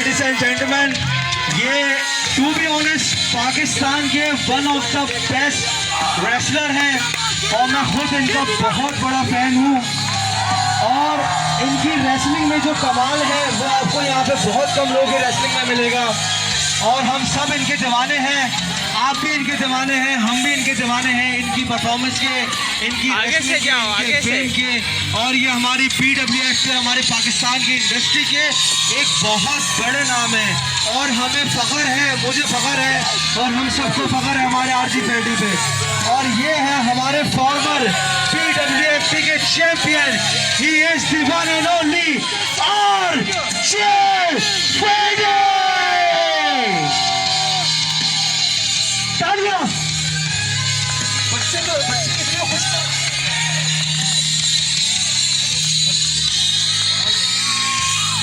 Ladies and gentleman, ये to be honest Pakistan के one of the best wrestler हैं और मैं खुद इनका बहुत बड़ा फैन हूँ। और इनकी रेसलिंग में जो कमाल है वो आपको यहाँ पे बहुत कम लोगों की रेसलिंग में मिलेगा। और हम सब इनके दीवाने हैं, आप भी इनके दीवाने हैं, हम भी इनके दीवाने हैं, इनकी परफॉर्मेंस के, इनकी आगे से जाओ, आगे से। के। और ये हमारी PWF के, हमारे पाकिस्तान की इंडस्ट्री के एक बहुत बड़े नाम है और हमें फ़ख्र है, मुझे फ़ख्र है और हम सबको फ़ख्र है हमारे RG पेटी पे। और ये है हमारे फॉर्मर PWF के champion, he is the one and only RJ पेटी। तालियां। बच्चे कितने खुश हैं।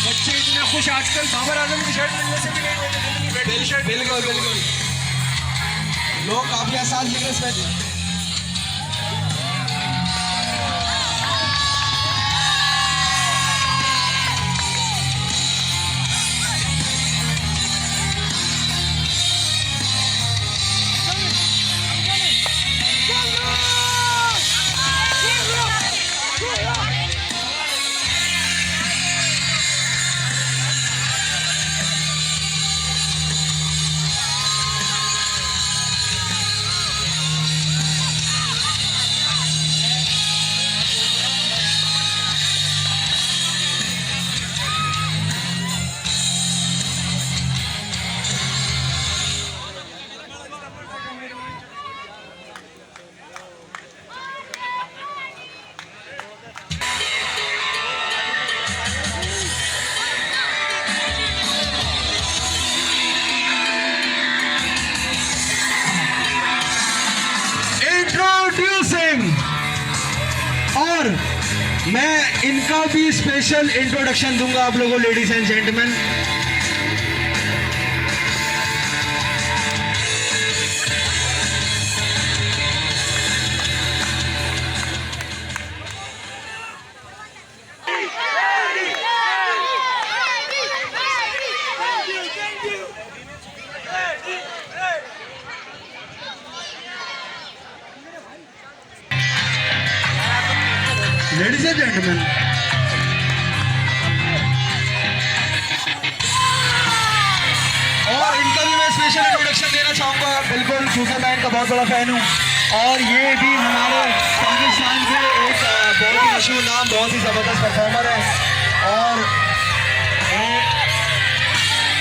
बच्चे इतने खुश आजकल बाबर आजम की शर्ट मिलने से भी नहीं होते। बिल्कुल बिल्कुल, लोग काफी आसान लिखे इसमें। और मैं इनका भी स्पेशल इंट्रोडक्शन दूंगा आप लोगों, ladies and gentleman. Ladies and gentleman, और इनका भी मैं स्पेशल इंट्रोडक्शन देना चाहूँगा। बिल्कुल, क्योंकि मैं इनका बहुत बड़ा फैन हूँ और ये भी हमारे पाकिस्तान के एक बहुत ही मशहूर नाम, बहुत ही ज़बरदस्त परफॉर्मर है। और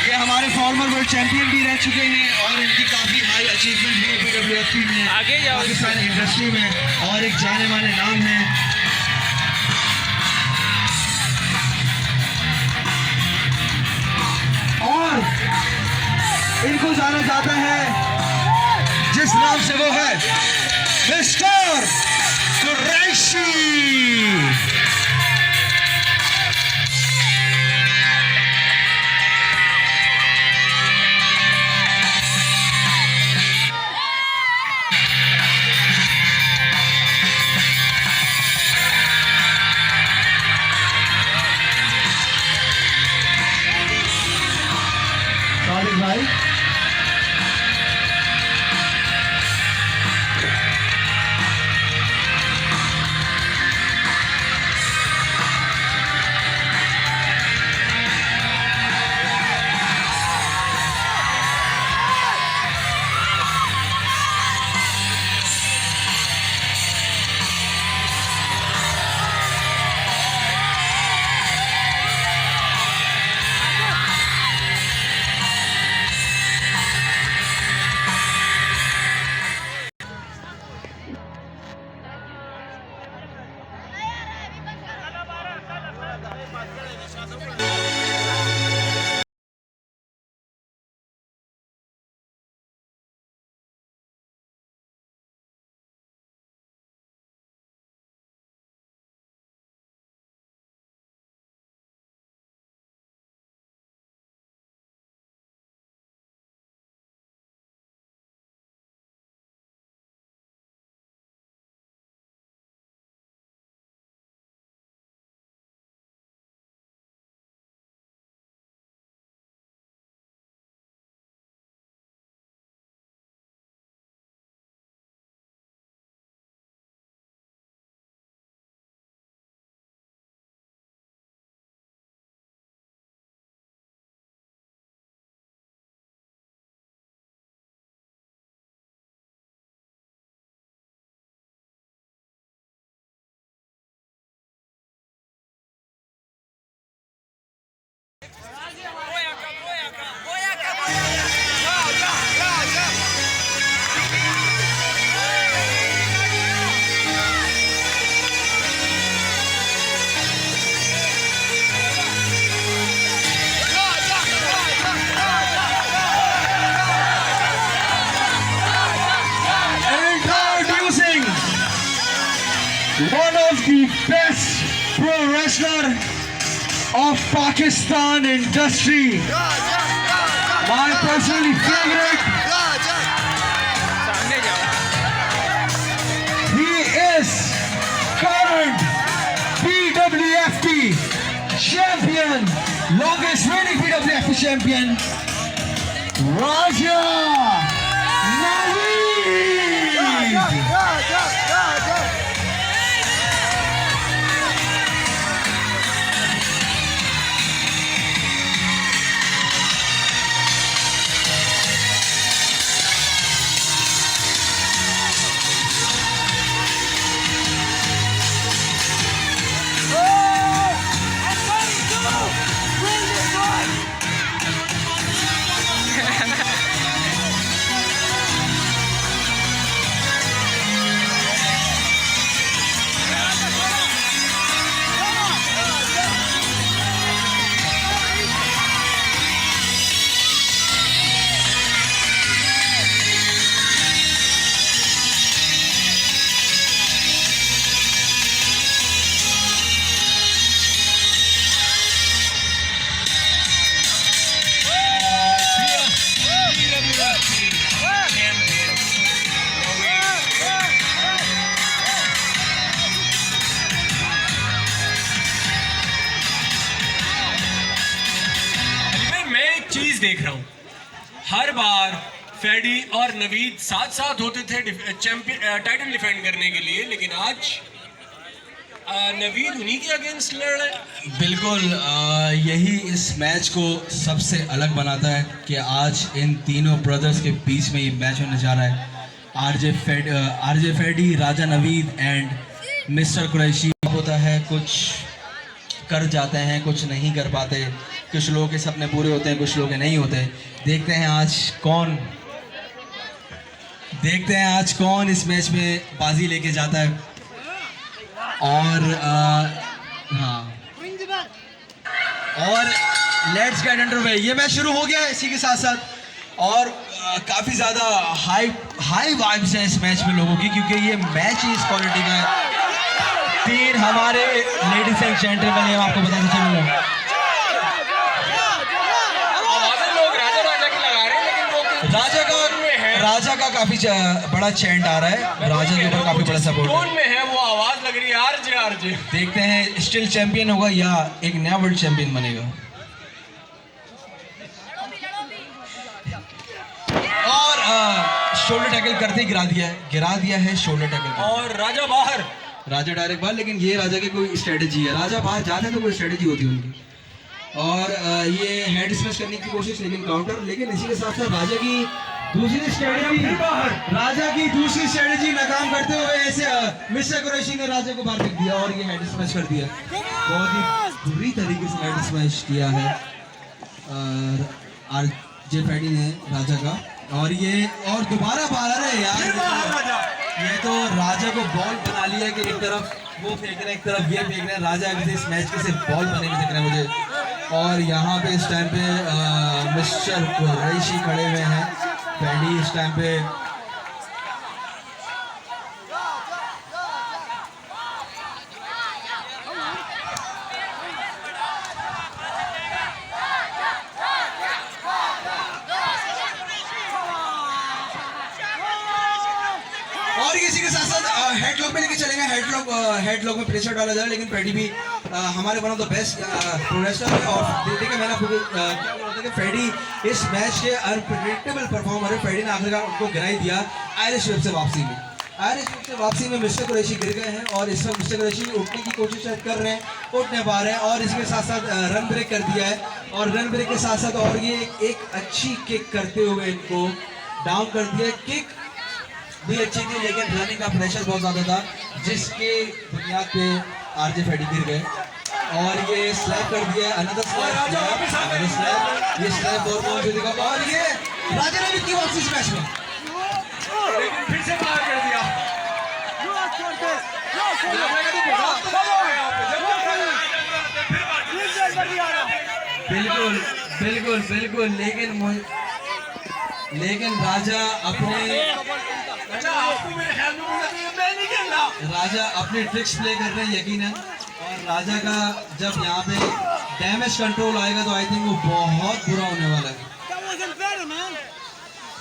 ये हमारे फॉर्मर वर्ल्ड चैंपियन भी रह चुके हैं और इनकी काफ़ी हाई अचीवमेंट है PWF में, पाकिस्तान इंडस्ट्री में, और एक जाने माने नाम है। और इनको जाना जाता है जिस नाम से, वो है मिस्टर कुरैशी। भाई of Pakistan industry. My personally favorite. He is current PWFP champion, longest reigning PWFP champion, Raja Naveed. देख रहा हूँ हर बार फैडी और नवीद साथ साथ होते थे चैंपियन टाइटल डिफेंड करने के लिए, लेकिन आज नवीद उन्हीं के अगेंस्ट लड़ रहे हैं। बिल्कुल यही इस मैच को सबसे अलग बनाता है कि आज इन तीनों ब्रदर्स के बीच में ये मैच होने जा रहा है। RJ Faddy, Raja Naveed and mister Qureshi. होता है कुछ कर जाते हैं, कुछ नहीं कर पाते, कुछ लोगों के सपने पूरे होते हैं, कुछ लोगों के नहीं होते। देखते हैं आज कौन इस मैच में बाजी लेके जाता है। और हाँ, और लेट्स गेट अंडरवे। ये मैच शुरू हो गया है इसी के साथ साथ, और काफ़ी ज़्यादा हाई वाइब्स हैं इस मैच में लोगों की, क्योंकि ये मैच ही इस क्वालिटी का है। तीन हमारे लेडीज एंड जेंटलमैन, ये आपको बताते चलूँगा। राजा का काफी बड़ा चैंट आ रहा है, राजा के ऊपर काफी बड़ा सपोर्ट में है, वो आवाज लग रही है आरजे। देखते हैं स्टिल चैंपियन होगा या एक नया वर्ल्ड चैंपियन बनेगा। और शोल्डर टैकल करते ही गिरा दिया है शोल्डर टैकल। और राजा डायरेक्ट बाहर, लेकिन ये राजा की कोई स्ट्रेटेजी है। राजा बाहर जाते हैं तो कोई स्ट्रेटेजी होती है उनकी, और ये हेड स्मैश करने की कोशिश, लेकिन काउंटर। लेकिन इसी के साथ साथ राजा की दूसरी स्ट्रेटेजी नाकाम करते हुए ऐसे मिस्टर कुरैशी ने राजा को बाहर फेंक दिया और ये हेड स्मैश कर दिया। बहुत ही बुरी तरीके से हेड स्मैश किया है आरजे फैडी ने राजा का। और ये और दोबारा बाहर है यार, ये तो राजा को बॉल बना लिया कि एक तरफ वो फेंक रहे हैं, एक तरफ ये फेंक रहे हैं। राजा अभी इस मैच के सिर्फ बॉल बने नहीं दिख रहे हैं मुझे। और यहाँ पे इस टाइम पे मिस्टर कुरैशी खड़े हुए हैं, फैडी इस टाइम पे और इसी के साथ साथ हेडलॉक में लेके चलेंगे। हेडलॉक में प्रेशर डाला जाए, लेकिन फैडी भी हमारे one of the best professional. और देखिए मैंने आपको क्या बोला था कि फैडी इस मैच के अनप्रेडिक्टेबल परफॉर्मर है। फैडी ने आखिरकार उनको गिराई दिया आयरिश वेब से वापसी में मिस्टर कुरैशी गिर गए हैं, और इस वक्त मिस्टर कुरैशी उठने की कोशिश कर रहे हैं, उठ नहीं पा रहे हैं। और इसके साथ साथ रन ब्रेक कर दिया है, और रन ब्रेक के साथ साथ और ये एक अच्छी किक करते हुए इनको डाउन कर दिया। किक भी अच्छी थी, लेकिन रनिंग का प्रेशर बहुत ज़्यादा था, जिसके बुनियाद पे आरजे फैडी गिर गए। और ये स्लैप कर दिया, अनदर स्लैप, ये स्लैप और ये राजा ने भी की वापसी इस मैच में, लेकिन फिर से बाहर कर दिया। बिल्कुल, लेकिन राजा अपने ट्रिक्स प्ले कर रहे हैं यकीनन, और राजा का जब यहाँ पे डैमेज कंट्रोल आएगा तो आई थिंक वो बहुत बुरा होने वाला है। That wasn't better, man.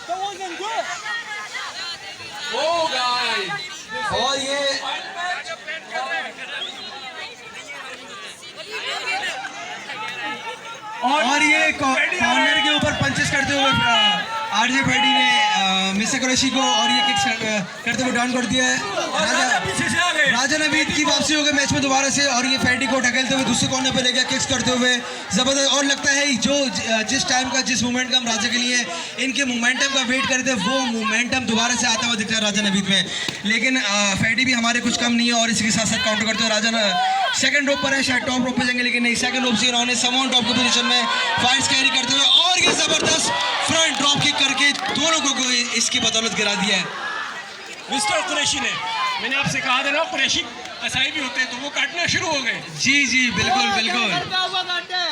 That wasn't good. Oh guys, और ये और ये कॉर्नर के ऊपर पंचेस करते हुए आरजे फेडी ने मिस्टर कुरैशी को और ये किक्स करते हुए डाउन कर दिया है। राजा पीछे से आ गए। राजा नवीद की वापसी हो गई मैच में दोबारा से और ये फेडी को ढकेलते हुए दूसरे कॉर्नर पे ले गया किक्स करते हुए जबरदस्त। और लगता है जो जिस टाइम का जिस मोमेंट का हम राजा के लिए इनके मोमेंटम का वेट करते थे वो मोमेंटम दोबारा से आता हुआ दिख रहा है राजा नवीद में। लेकिन फेडी भी हमारे कुछ कम नहीं है और इसके साथ साथ काउंटर करते हुए राजा सेकंड रोप पर है, शायद टॉप रोप पे जाएंगे लेकिन नहीं, सेकंड रोप से इन्होंने समॉन टॉप की पोजीशन में फाइट्स कैरी करते हुए और ये जबरदस्त फ्रंट ड्रॉप किक करके दोनों को इसकी बदौलत गिरा दिया है। मिस्टर कुरैशी ने, मैंने आपसे कहा था ना कुरैशी कसाई भी होते हैं तो वो काटना शुरू हो गए। जी जी बिल्कुल बिल्कुल। करता हुआ काटे।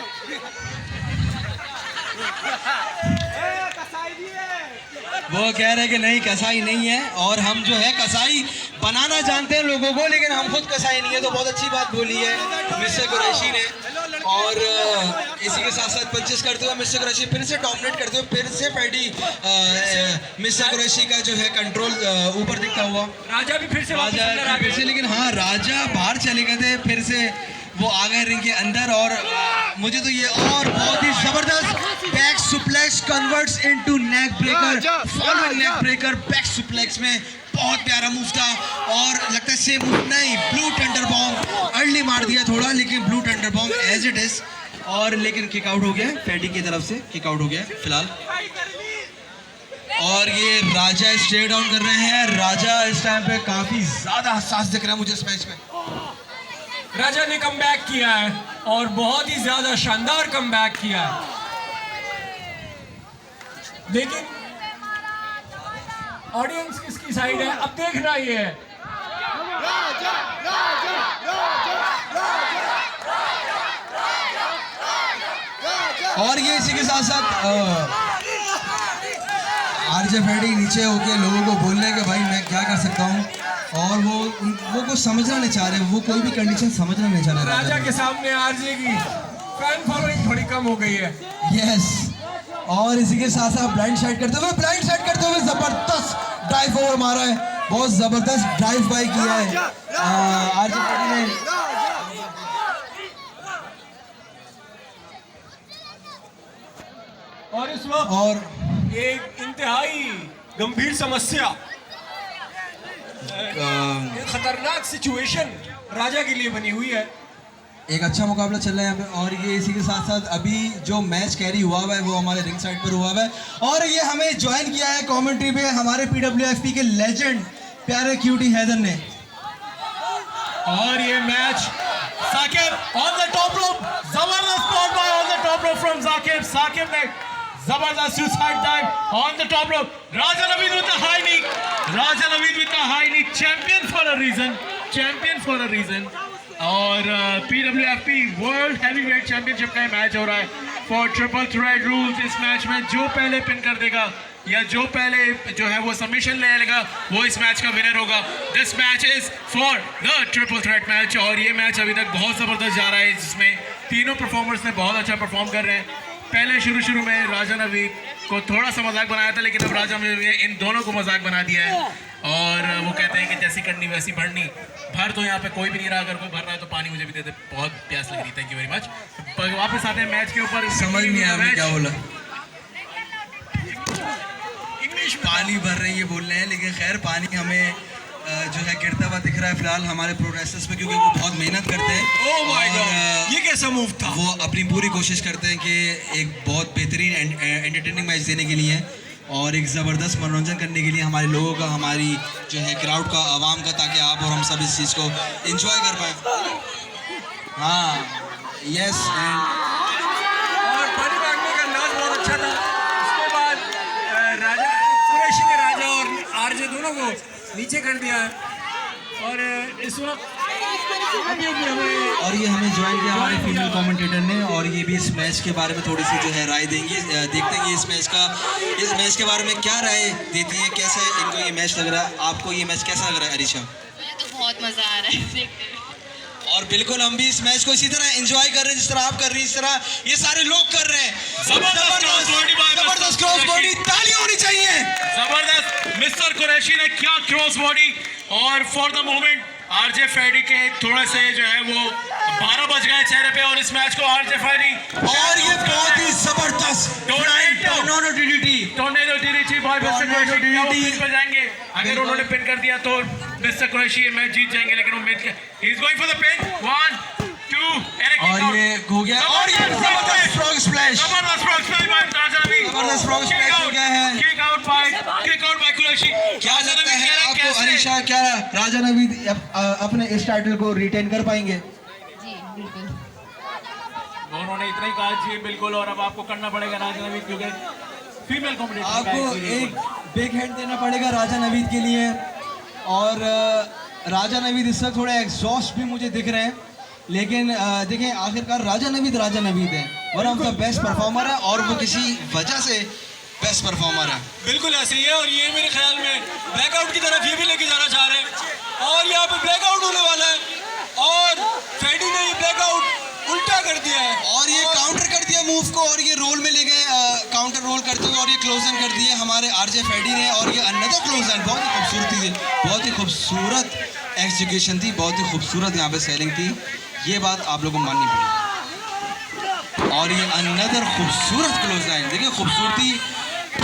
कसाई भी है। वो कह रहे हैं कि नहीं कसाई नहीं है और हम जो है कसाई बनाना जानते हैं लोगों को लेकिन हम खुद कसाई नहीं है, तो बहुत अच्छी बात बोली है मिस्टर कुरैशी ने। और इसी के साथ साथ पंचेस करते हुए मिस्टर कुरैशी फिर से डोमिनेट करते हुए फिर से फेडी मिस्टर कुरैशी का जो है कंट्रोल ऊपर दिखता हुआ। राजा भी फिर से वापस राजा अंदर आ फिर से, गए। लेकिन हाँ राजा बाहर चले गए थे, फिर से वो आ गए रिंग के अंदर। और मुझे तो ये और बहुत ही जबरदस्त back suplex converts into neck breaker, following neck breaker back suplex में बहुत प्यारा मूव था। और लगता है सेम मूव नहीं, ब्लू थंडर बॉम्ब अर्ली मार दिया थोड़ा लेकिन blue thunder bomb as it is. और लेकिन किक आउट हो गया फेडी की तरफ से, किक आउट हो गया फिलहाल। और ये राजा स्टे डाउन कर रहे हैं। राजा इस टाइम पे काफी ज्यादा हसास दिख रहा है मुझे इस मैच में। राजा ने कम बैक किया है और बहुत ही ज्यादा शानदार कम बैक किया है, लेकिन ऑडियंस किसकी साइड है अब देखना ही है। राजा, राजा, राजा, राजा, राजा। और ये इसी के साथ साथ आरजे फेडी नीचे होके लोगों को बोल रहे हैं कि भाई मैं क्या कर सकता हूँ, और वो कुछ समझना नहीं चाह रहे, वो कोई भी कंडीशन समझना नहीं चाह रहे। राजा के सामने आरजे की फैन फॉलोइंग थोड़ी कम हो गई है। यस, और इसी के साथ साथ ब्लाइंड साइड करते हुए जबरदस्त ड्राइव ओवर मारा है, बहुत जबरदस्त ड्राइव बाय किया है आरजे फेडी ने। और इस वक्त और एक इंतहाई गंभीर समस्या, एक खतरनाक सिचुएशन राजा के लिए बनी हुई है। एक अच्छा मुकाबला चल रहा है यहाँ पे। और ये इसी के साथ साथ अभी जो मैच कैरी हुआ है वो हमारे रिंग साइड पर हुआ है। और ये हमें ज्वाइन किया है कमेंट्री पे हमारे PWFP के लेजेंड प्यारे क्यूटी हैदर ने। और ये match Saqib on the top rope, जबरदस्त spot by on the top rope from Saqib. Saqib ने जबरदस्त suicide dive on the top rope. Raja Naveed with the high knee. Raja Naveed with the high knee. Champion for a reason. Champion for a reason. और PWFP world heavyweight championship का match हो रहा है for triple threat rules. इस match में जो पहले pin कर देगा या जो पहले जो है वो सबमिशन ले लेगा वो इस मैच का विनर होगा। This match is for the triple threat match. और ये मैच अभी तक बहुत ज़बरदस्त जा रहा है, जिसमें तीनों परफॉर्मर्स ने बहुत अच्छा परफॉर्म कर रहे हैं। पहले शुरू में राजा नवीद को थोड़ा सा मजाक बनाया था, लेकिन अब राजा नवीद ने इन दोनों को मजाक बना दिया है। और वो कहते हैं कि जैसी करनी वैसी भरनी। भर तो यहाँ पे कोई भी नहीं रहा, अगर कोई भर रहा है तो पानी मुझे भी दे दे, बहुत प्यास लग रही। Thank you very much. वापस आते हैं मैच के ऊपर। समझ नहीं आया मैं क्या बोला, इंग्लिश पानी भर रही है बोल रहे हैं, लेकिन खैर पानी हमें जो है गिरता हुआ दिख रहा है फिलहाल हमारे प्रो रेसलर्स पे, क्योंकि वो बहुत मेहनत करते हैं। ओह माय और, गॉड, ये कैसा मूव था। वो अपनी पूरी कोशिश करते हैं कि एक बहुत बेहतरीन एंटरटेनिंग मैच देने के लिए और एक ज़बरदस्त मनोरंजन करने के लिए हमारे लोगों का, हमारी जो है क्राउड का, आवाम का, ताकि आप और हम सब इस चीज़ को एंजॉय कर पाएँ। हाँ यस, और पानी मांगने का अंदाज बहुत अच्छा था। उसके बाद राजा कुरैशी ने राजा और आरजे दोनों को नीचे कर दिया है। और इस वक्त अभी हमें और ये हमें ज्वाइन किया हमारे फीमेल कमेंटेटर ने, और ये भी इस मैच के बारे में थोड़ी सी जो है राय देंगी। देखते हैं कि इस मैच के बारे में क्या राय देती है, कैसा इनको ये मैच लग रहा है। आपको ये मैच कैसा लग रहा है अरीशा? मुझे तो बहुत मज़ा आ रहा है देखते हुए। और बिल्कुल हम भी इस मैच को इसी तरह एंजॉय कर रहे हैं जिस तरह आप कर रही हैं, इस तरह ये सारे लोग कर रहे हैं। जबरदस्त क्रॉस बॉडी, ताली होनी चाहिए। जबरदस्त मिस्टर कुरैशी ने क्या क्रॉस बॉडी। और फॉर द मोमेंट आरजे फैडी के थोड़े से जो है वो 12 बज गए चेहरे पे और इस मैच को आरजे फैडी और ये बहुत ही जबरदस्त टोर्नेडो डीडीटी भाई मिस्टर कुरैशी क्या वो पिन पे जाएंगे? अगर उन्होंने पिन कर दिया तो मिस्टर कुरैशी ये मैच जीत जाएंगे, लेकिन उम्मीद है he is going for the pin 1 2 और ये हो गया और ये जबरदस्त फ्रॉग स्प्लैश, जबरदस्त फ्रॉग स्प्लैश बाय राजा नवीद, जबरदस्त फ्रॉग स्प्लैश हो गया है। Kick out by Qureshi. क्या लगता है आपको अनिशा, क्या राजा नवीद अपने इस टाइटल को रिटेन कर पाएंगे? जी बिल्कुल। उन्होंने इतना ही कहा जी बिल्कुल, और अब आपको करना पड़ेगा राजा नवीद क्योंकि फीमेल कॉम्पिटिटर आपको एक बिग हैंड देना पड़ेगा राजा नवीद के लिए। और राजा नवीद इस वक्त थोड़े एग्जॉस्ट भी मुझे दिख रहे हैं, लेकिन देखें आखिरकार राजा नवीद है, one of the best performer है और वो किसी वजह से बेस्ट परफॉर्मर है। बिल्कुल ऐसे ही है और ये मेरे ख्याल में ब्लैकआउट की तरफ ये भी लेके जाना चाह रहे हैं और यहाँ पे ब्लैकआउट होने वाला है और फेडी ने ये ब्लैकआउट उल्टा कर दिया है और ये काउंटर कर दिया मूव को और ये रोल में ले गए, काउंटर रोल करते हुए और ये क्लोज एंड कर दिए हमारे आरजे फैडी ने। और ये अनदर क्लोज एंड, बहुत ही खूबसूरती थी, बहुत ही खूबसूरत एग्जीक्यूशन थी, बहुत ही खूबसूरत यहाँ पे सेलिंग थी, ये बात आप लोगों को माननी पड़ेगी। और ये अनदर खूबसूरत क्लोज लाइन, देखिए खूबसूरती।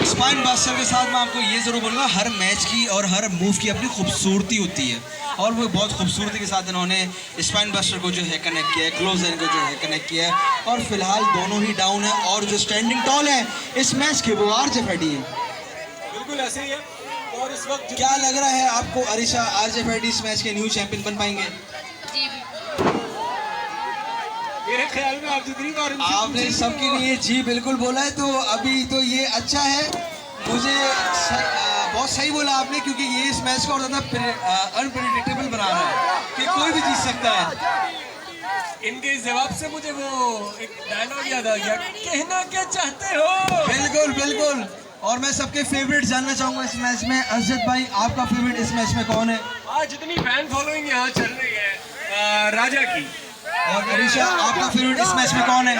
स्पाइन बस्टर के साथ मैं आपको ये ज़रूर बोलूँगा, हर मैच की और हर मूव की अपनी खूबसूरती होती है और वो बहुत खूबसूरती के साथ इन्होंने स्पाइन बस्टर को जो है कनेक्ट किया है, क्लोज लाइन को जो है कनेक्ट किया है। और फिलहाल दोनों ही डाउन है और जो स्टैंडिंग टॉल है इस मैच के वो आरजे फैडी है। बिल्कुल ऐसे ही है। और इस वक्त क्या लग रहा है आपको अरिशा, आरजे फैडी इस मैच के न्यू चैंपियन बन पाएंगे? जी मेरे ख्याल में आप जितनी बार इनसे आपने पूछेंगे सबके वो- लिए जी बिल्कुल बोला है, तो अभी तो ये अच्छा है, मुझे बहुत सही बोला आपने, क्योंकि ये इस मैच को और ज़्यादा अनप्रेडिक्टेबल बना रहा है कि कोई भी जीत सकता है। इनके इस जवाब से मुझे वो एक डायलॉग याद आ गया, कहना क्या चाहते हो। बिल्कुल बिल्कुल। और मैं सबके फेवरेट जानना चाहूँगा इस मैच में, अरशद भाई आपका फेवरेट इस मैच में कौन है? आज जितनी फैन फॉलोइंग यहाँ चल रही है राजा की। और अरिशा आपका फेवरेट इस मैच में कौन है?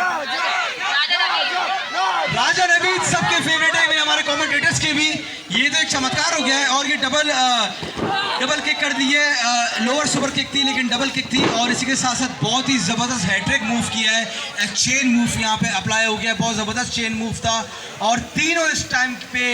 राजा नवीद सबके फेवरेट है, मेरे हमारे कमेंटेटर्स के भी। ये तो एक चमत्कार हो गया है और ये डबल किक कर दी है, लोअर सुपर किक थी लेकिन डबल किक थी और इसी के साथ साथ बहुत ही ज़बरदस्त हैट्रिक मूव किया है, एक चेन मूव यहाँ पे अप्लाई हो गया, बहुत ज़बरदस्त चेन मूव था और तीनों इस टाइम पे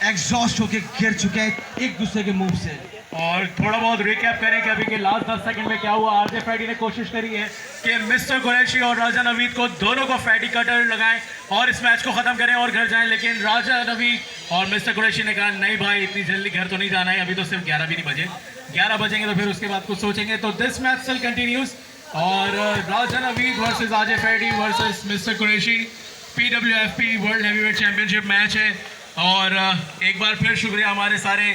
एग्जॉस्ट होके गिर चुके हैं एक दूसरे के मूव से। और थोड़ा बहुत रिकैप करें कि अभी के लास्ट 10 सेकंड में क्या हुआ। आरजे फैडी ने कोशिश करी है कि मिस्टर कुरैशी और राजा नवीद को दोनों को फैडी कटर लगाएं और इस मैच को ख़त्म करें और घर जाएं, लेकिन राजा नवीद और मिस्टर कुरैशी ने कहा नहीं भाई इतनी जल्दी घर तो नहीं जाना है, अभी तो सिर्फ 11 भी नहीं बजे, 11 बजेंगे तो फिर उसके बाद कुछ सोचेंगे। तो दिस मैच स्टिल कंटिन्यूज और Raja Naveed versus RJ Faddy versus mister Qureshi PWFP world heavyweight championship match है। और एक बार फिर शुक्रिया हमारे सारे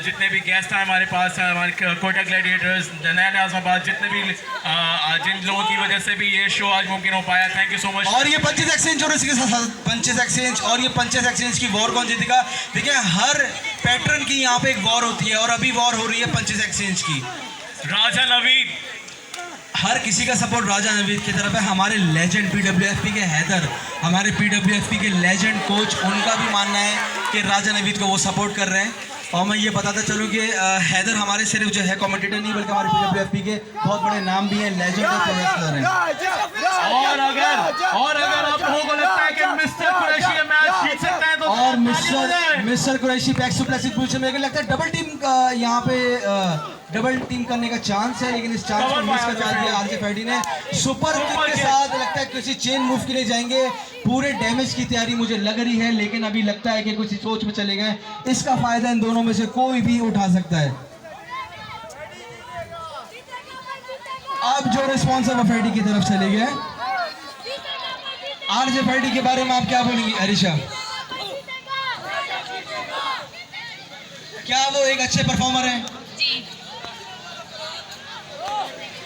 जितने भी गेस्ट हैं हमारे पास, हमारे कोटा ग्लैडिएटर्स, नैन आज़माबाद, जितने भी जिन लोगों की वजह से भी ये शो आज मुमकिन हो पाया, थैंक यू सो मच। और ये पंचेस एक्सचेंज और इसके साथ पंचेस एक्सचेंज और ये पंचेस एक्सचेंज की वॉर कौन जीतेगा? देखिए हर पैटर्न की यहाँ पे एक वॉर होती है और अभी वॉर हो रही है पंचेस एक्सचेंज की। राजा नवीद, हर किसी का सपोर्ट राजा नवीद की तरफ है। हमारे लेजेंड PWFP के हैदर, हमारे PWFP के लेजेंड कोच, उनका भी मानना है कि राजा नवीद को वो सपोर्ट कर रहे हैं। और मैं ये बताता चलूँ कि हैदर हमारे सिर्फ जो है कमेंटेटर नहीं बल्कि हमारे PWFP के बहुत बड़े नाम भी हैं, लेजेंड प्रो रेसलर हैं। और अगर आप लोगों को लगता है कि मिस्टर कुरैशी ये मैच जीत सकता है तो और mister Qureshi back suplex position में लगता है डबल टीम का यहाँ पे डबल टीम करने का चांस है, लेकिन इस चांस को मिस करवा दिया आरजे फैडी ने। सुपर किक के साथ लगता है किसी चेन मूव के लिए जाएंगे, पूरे डैमेज की तैयारी मुझे लग रही है, लेकिन अभी लगता है कि कुछ सोच में चले गए। इसका फायदा इन दोनों में से कोई भी उठा सकता है। अब जो रिस्पॉन्स है वो फैडी की तरफ चले गए। आरजे फैडी के बारे में आप क्या बोलेंगी अरिशा? क्या वो एक अच्छे परफॉर्मर हैं? जी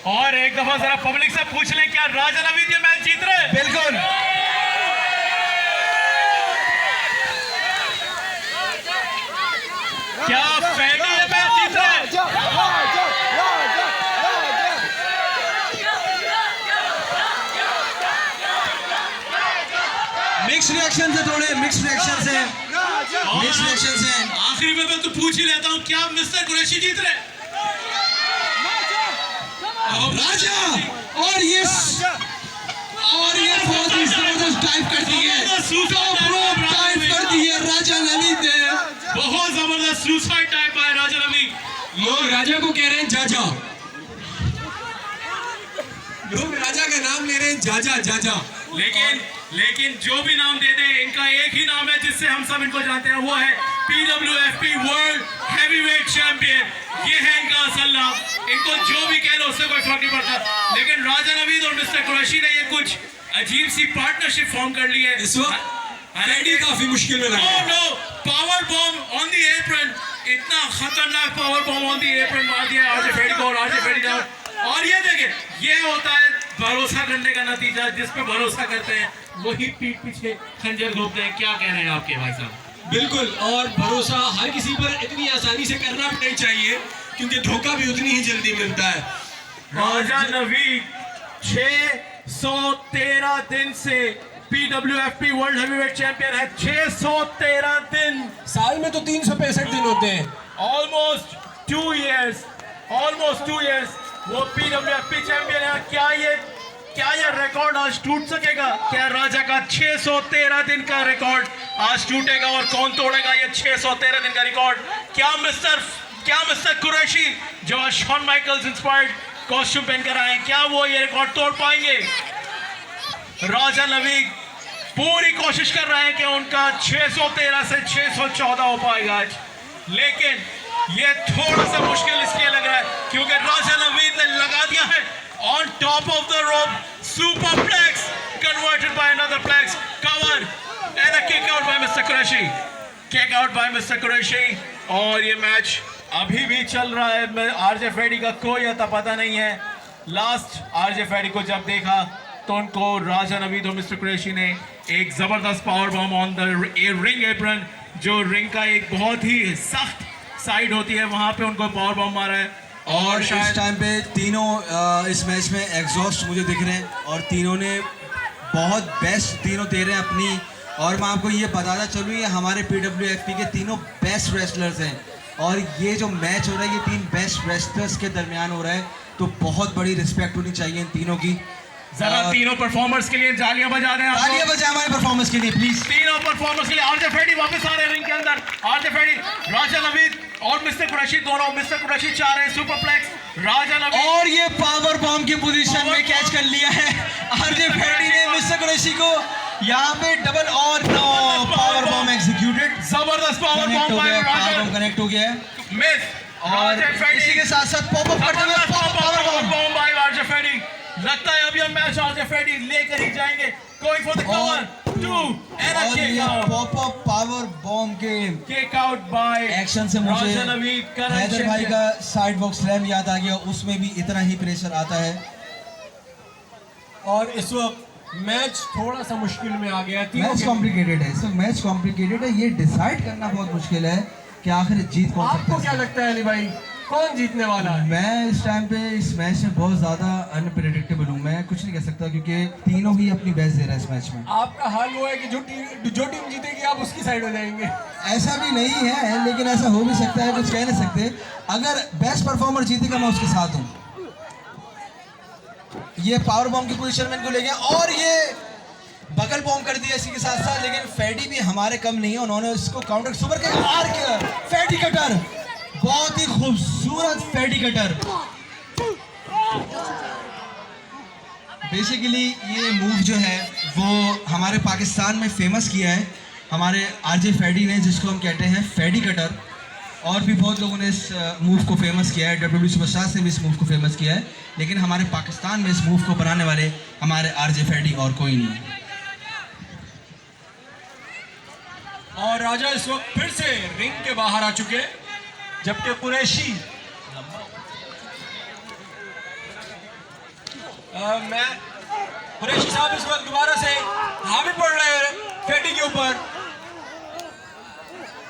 और एक दफा जरा पब्लिक से पूछ लें क्या राजा नवीद ये मैच जीत रहे हैं? बिल्कुल। क्या फैडी ये मैच जीत रहे हैं? रिएक्शन है, थोड़े मिक्स रिएक्शन है, मिक्स रिएक्शन है। आखिरी में मैं तो पूछ ही लेता हूँ, क्या मिस्टर कुरैशी जीत रहे? राजा और ये बहुत ही जबरदस्त डाइव कर दी है, टॉप रोप डाइव कर दी है राजा नवीद ने। बहुत जबरदस्त सुसाइड टाइप है राजा नवीद। लोग राजा को कह रहे हैं जाजा, लोग राजा का नाम ले रहे हैं जाजा जाजा। लेकिन जो भी नाम दे दे, इनका एक ही नाम है जिससे हम सब इनको जानते हैं, वो है PWFP वर्ल्ड हैवीवेट चैंपियन। ये है इनका असल नाम। इनको जो भी कह लो उससे कोई फर्क नहीं पड़ता। लेकिन राजा नवीद और मिस्टर कुरैशी ने ये कुछ अजीब सी पार्टनरशिप फॉर्म कर ली है इस वक्त फ्रेडी काफी मुश्किल में लगा है। No power bomb on the apron, इतना खतरनाक power bomb on the apron मार दिया आरजे फेडी को। और आरजे फेडी ने, और ये देखिए, ये होता है भरोसा करने का नतीजा। जिस पे भरोसा करते हैं वही पीठ पीछे खंजर घोंपते हैं। क्या कह रहे हैं आपके भाई साहब? बिल्कुल, और भरोसा हर किसी पर इतनी आसानी से करना भी नहीं चाहिए, क्योंकि धोखा भी उतनी ही जल्दी मिलता है। राजा नवीद 613 दिन से PWFP वर्ल्ड हैवीवेट चैंपियन है। 613 दिन, साल में तो 365 दिन होते हैं। ऑलमोस्ट 2 इयर्स वो PWFP चैंपियन है। क्या ये रिकॉर्ड आज टूट सकेगा? क्या राजा का 613 दिन का रिकॉर्ड आज टूटेगा? और कौन तोड़ेगा ये 613 दिन का रिकॉर्ड? क्या मिस्टर कुरैशी, जो आज शॉन माइकल्स इंस्पायर्ड कॉस्ट्यूम पहनकर आए हैं, क्या वो ये रिकॉर्ड तोड़ पाएंगे? राजा नवीद पूरी कोशिश कर रहे हैं कि उनका 613 से 614 हो पाएगा आज, लेकिन ये थोड़ा सा मुश्किल इसलिए लग रहा है क्योंकि राजा नवीद ने लगा दिया है on top of the rope, superplex converted by another plex, cover and a kick out by Mr. Qureshi. और ये मैच अभी भी चल रहा है। आरजे फेडी का कोई अता पता नहीं है। लास्ट आरजे फेडी को जब देखा तो उनको राजा नवीद और मिस्टर कुरैशी ने एक जबरदस्त power bomb on the ring apron, जो रिंग का एक बहुत ही सख्त साइड होती है, वहां पे उनको पावर बॉम्ब मारा है। और इस टाइम पे तीनों इस मैच में एग्जॉस्ट मुझे दिख रहे हैं और तीनों ने बहुत बेस्ट तीनों दे रहे हैं अपनी। और मैं आपको ये बताना चलूँ, ये हमारे PWFP के तीनों बेस्ट रेसलर्स हैं और ये जो मैच हो रहा है ये 3 बेस्ट रेसलर्स के दरमियान हो रहा है, तो बहुत बड़ी रिस्पेक्ट होनी चाहिए इन तीनों की। जरा तीनों परफॉर्मर्स के लिए तालियां बजा दें। तालियां बजाएं हमारे परफॉर्मेंस के लिए प्लीज। तीनों परफॉर्मर्स के लिए। आरजे फेडी वापस आ रहे हैं रिंग के अंदर। आरजे फेडी, राजा नवीद और मिस्टर कुरैशी दोनों। मिस्टर कुरैशी चाह रहे हैं सुपरप्लेक्स, राजा नवीद, और ये पावर बॉम्ब की पोजीशन में कैच कर लिया है आरजे फेडी ने मिस्टर कुरैशी को। यहाँ पे डबल और पावर बॉम्ब एग्जीक्यूटेड, जबरदस्त पावर बॉम्ब बाय राजा, कनेक्ट हो गया है। मिस और आरजे फेडी इसी के साथ साथ पॉप अप करते हुए पावर बॉम्ब। बाय आरजे फेडी। लगता है अभी हम मैच आरजे फेडी लेकर ही जाएंगे। Going for the cover 2 and अ और किक ये out. Pop up power bomb के किक आउट बाय एक्शन से मुझे राजा नवीद, हैदर भाई का साइड बॉक्स स्लैम याद आ गया, उसमें भी इतना ही प्रेशर आता है। और इस वक्त मैच थोड़ा सा मुश्किल में आ गया। मैच कॉम्प्लिकेटेड है, सर मैच कॉम्प्लिकेटेड है। ये डिसाइड करना बहुत मुश्किल है कि आखिर जीत कौन आपको क्या सकता है। लगता है अली भाई, कौन जीतने वाला है? मैं इस टाइम पे इस मैच में बहुत ज़्यादा अनप्रेडिक्टेबल हूँ। मैं कुछ नहीं कह सकता क्योंकि तीनों ही अपनी बेस्ट दे रहा है इस मैच में। आपका हाल वो है कि जो टीम जीतेगी आप उसकी साइड हो जाएंगे। ऐसा भी नहीं है, लेकिन ऐसा हो भी सकता है, कुछ कह नहीं सकते। अगर बेस्ट परफॉर्मर जीतेगा मैं उसके साथ हूँ। ये पावर बॉम्ब की पोजीशन में इनको ले गया और ये बगल बॉम्ब कर दिया इसी के साथ साथ, लेकिन फेडी भी हमारे कम नहीं है, उन्होंने इसको काउंटर सुपर के आर किया। फेडी कटर, बहुत ही खूबसूरत फेडी कटर। बेसिकली ये मूव जो है वो हमारे पाकिस्तान में फेमस किया है हमारे आरजे फेडी ने, जिसको हम कहते हैं फेडी कटर। और भी बहुत लोगों ने इस मूव को फेमस किया है, WWE सुपरस्टार्स ने भी इस मूव को फेमस किया है, लेकिन हमारे पाकिस्तान में इस मूव को बनाने वाले हमारे आरजे फेडी और कोई नहीं है। और राजा इस वक्त फिर से रिंग के बाहर आ चुके, जबकि कुरैशी कुरैशी साहब इस वक्त दोबारा से हावी पड़ रहे हैं फेडी के ऊपर,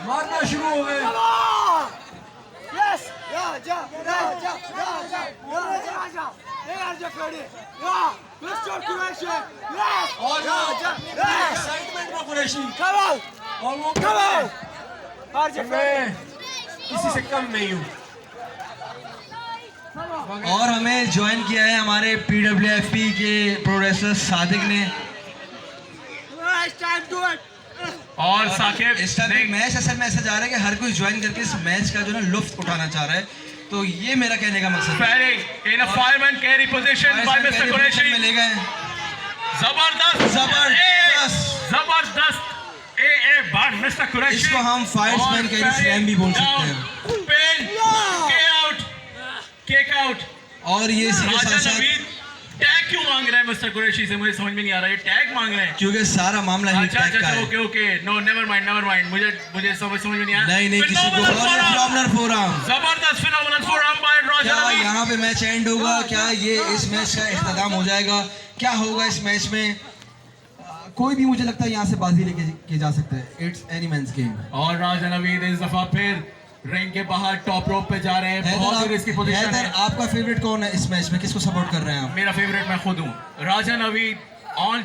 मारना शुरू हो गए। Yes, Raja, Raja, Raja, Raja, और एक्साइटमेंट में कुरैशी और वो मैं किसी से कम नहीं हूँ। और हमें ज्वाइन किया है हमारे PWFP के प्रो रेसलर सादिक ने। और साकिब इस टाइम मैच असल में ऐसा जा रहा है कि हर कोई ज्वाइन करके इस मैच का जो ना लुत्फ उठाना चाह रहा है, तो ये मेरा कहने का मकसद है। Fighting in a five-man carry position by Mr. में Qureshi. ले गए हैं। जबरदस्त जबरदस्त by Mr. Qureshi. इसको हम फाइट्स मैन कैरी स्लैम भी बोल सकते हैं। Kick out. और ये इसी के राजा साथ साथ नवीद टैग क्यों मांग रहा है मिस्टर कुरैशी से, मुझे समझ में नहीं आ रहा है। ये टैग मांग रहे हैं। क्योंकि सारा मामला ही अच्छा टैग का है। ओके नो नेवर माइंड मुझे समझ में नहीं आया। नहीं किसी को फिनोमिनल फोरम। जबरदस्त फिनोमिनल फोरम बाय राजा क्या नवीद। यहाँ पे मैच एंड होगा? क्या ये इस मैच का इख्तिताम हो जाएगा? क्या होगा इस मैच में? कोई भी मुझे लगता है यहाँ से बाजी लेके जा सकता है। It's any man's game. और राजा नवीद इस दफा फिर रिंग के बाहर टॉप रोप पे जा रहे हैं। बहुत ही रिस्की पोजीशन है। आपका फेवरेट कौन है इस मैच में? किसको सपोर्ट कर रहे हैं आप? मेरा फेवरेट मैं खुद हूँ। राजा नवीद ऑन